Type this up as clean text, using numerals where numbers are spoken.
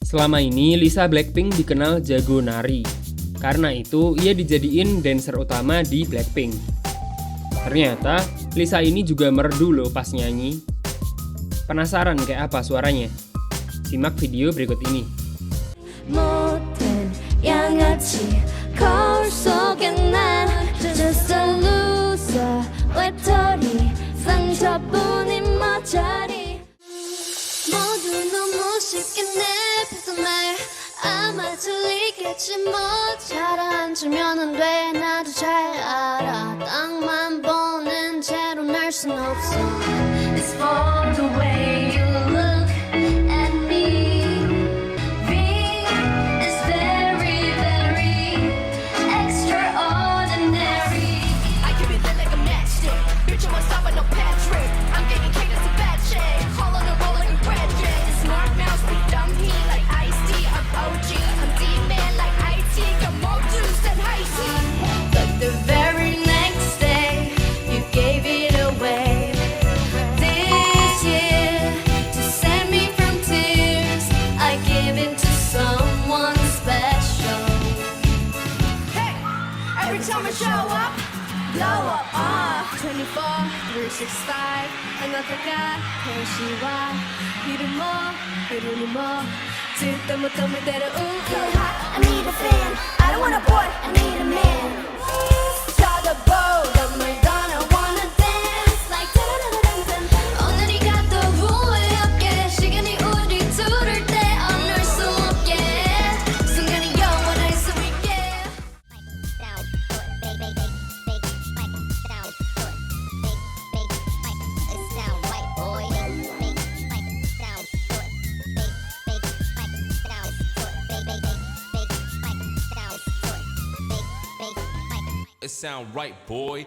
Selama ini Lisa Blackpink dikenal jago nari. Karena itu ia dijadiin dancer utama di Blackpink. Ternyata Lisa ini juga merdu loh pas nyanyi. Penasaran kayak apa suaranya? Simak video berikut ini. 자라앉으면 돼 나도 잘 알아 땅만 보는 채로 날 순 없어 It's for the way you look at me V is very very extraordinary I give it like a matchstick Bitch you won't stop with no Patrick I'm getting kicked as a bad chick All on the roll like a red jet Smart mouse be dumb he like Ice-T I'm OG I'm D-man like IT got more juice than Ice-T But the very next day you gave it away This year to save me from tears I give it to someone special Hey! Every time I show up blow up 24/365 하나가 현실화 이름 뭐 듣도 못한 말대로 I need a fan I don't want a boy I need a man 쳐다보던 말 gonna wanna dance like da-da-da-da-da-da 오늘이 가도 후회 없게 시간이 우리 둘을 떼어놓을 수 없게 순간이 영원할 수 있게 It sound right, boy.